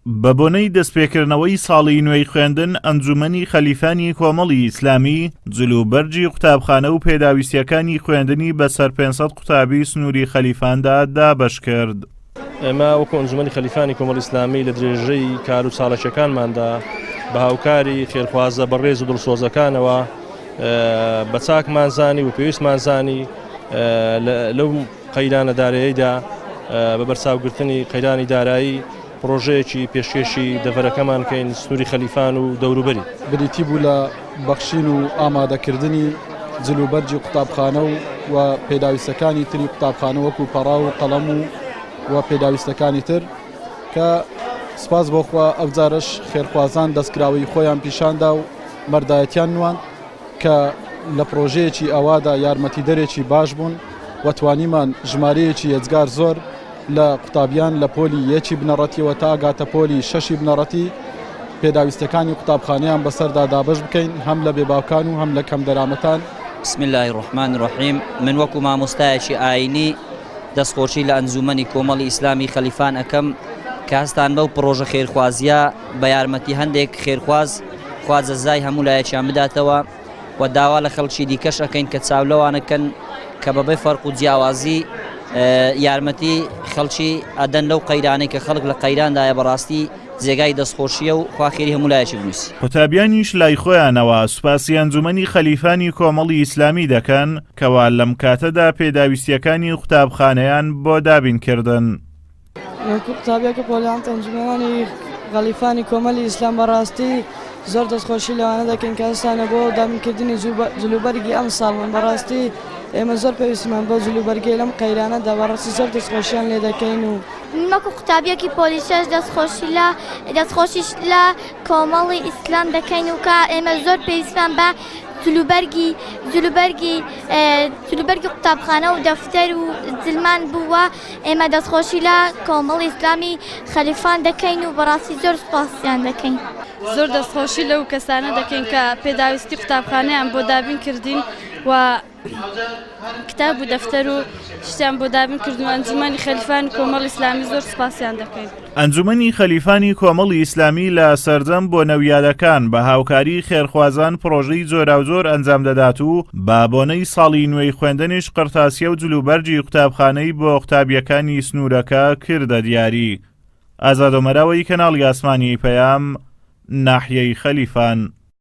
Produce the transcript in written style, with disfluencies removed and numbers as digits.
بە بۆنەی دەستپێکردنەوەی ساڵی نوێی خوێندن ئەنجومەنی خەلیفانی کۆمەڵی ئیسلامی جلوبەرجی قوتابخانە و پێداویستیەکانی خوێندنی بەسەر 500 قوتابی سنووری خەلیفاندا دابەش کرد. ئێمە وەکو ئەنجومەنی خەلیفانی کۆمەڵی ئیسلامی لە درێژەی کار و چاڵەکیەکانماندا بە هاوکاری خێرخوازە بەڕێز و دڵسۆزەکانەوە بە چاکمانزانی و پێویستمانزانی لەو قەیرانە داراییدا بە بەرچاوگرتنی قەیرانی دارایی پرۆژەیەکی پێشکەشی دەڤەرەکەمان کەین سنووری خەلیفان و دەوروبەری بریتی بوو لە بەخشین و ئامادەکردنی جلوبەرجی قوتابخانە و پێداویستەکانی تری قوتابخانە وەکو پەڕا و قەڵەم و پێداویستەکانی تر کە سپاس بۆخوا ئەوجارش خێرخوازان دەستکراوی خۆیان پیشاندا و مەردایەتیان نوان کە لە پرۆژەیەکی ئەوادا یارمەتیدەرێکی باش بوون و توانیمان ژمارەیەکی یەجگار زۆر لە قوتابیان لە پۆلی یەکی بنەڕەتیەوە تا ئاگاتە پۆلی 6 بنەڕەتی پێداویستەکانی قوتابخانەیان بەسەردا دابەش بکەین هەم لە بێباوکان و هەم لە کەم دەرامەتان. بسم الله الرحمن الرحیم. من وەکو مامۆستایەکی ئاینی دەستخۆشی لە ئەنجومەنی کۆمەڵی ئیسلامی خەلیفان ئەەکەم کە هەستان بەو پرۆژە خێرخوازیە بە یارمەتی هەندێک خێرخواز خوازەزای هەموو لایەکیان بداتەوە و داوا لە خەڵکی دیکەش ئەەکەین کە چاولەوانەکەن کە بەبێ فەرق و جیاوازی یارمەتی خەڵکی ئەدەن لەو قەیرانەی کە خەڵک لە قەیراندایە بەڕاستی جێگای دەستخۆشیە و خواخێری هەموو لایەکی بنووسی. قوتابیانیش لای خۆیانەوە سوپاسی ئەنجومەنی خەلیفانی کۆمەڵی ئیسلامی دەکەن کەوا لەم کاتەدا پێداویستیەکانی قوتابخانەیان بۆ دابینکردن. قوتابیەکە پۆلیانتە ئەنجومەنی خەلیفانی کۆمەڵی ئیسلام بەڕاستی زۆر دەستخۆشی لەوانە دەکەین کە هەستانە بۆ دابینکردنی جلوبەرگی ئەم ساڵمان بەڕاستی ئێمە زۆر پێویستمان بۆ جلوبەرگی لەم قەیرانەدا بەڕاستی زۆر دەستخۆشیان لێ دەکەین و وەکو قوتابیەکی پۆلیسەش دەستخۆشیش لە کۆمەڵی ئیسلام دەکەین و کە ئێمە زۆر پێویستمان بە جلوبەرگی قوتابخانە و دەفتەر و زلمان بووە ئێمە دەستخۆشی لە کۆمەڵی ئیسلامی خەلیفان دەکەین و بەڕاستی زۆر سوپاسیان دەکەین. زۆر دەستخۆشی لەو کەسانە دەکەین کە پێداویستی قوتابخانەیان بۆ دابین کردین و کتاب و دەفتەر و شتیان بۆ دابین کردن و ئەنجومەنی خەلیفانی کۆمەڵی ئیسلامی زۆر سوپاسیان دەکەین. ئەنجومەنی خەلیفانی کۆمەڵی ئیسلامی لە سەردەم بۆ نەویادەکان بە هاوکاری خێرخوازان پرۆژەی جۆراوجۆر ئەنجام دەدات و بە بۆنەی ساڵی نوێی خوێندنیش قرتاسیە و جلوبەرجی قوتابخانەی بۆ قوتابیەکانی سنوورەکە کردە دیاری. ئازاد ئۆمەراوی کەناڵی ئاسمانی پەیام، ناحیەی خەلیفان.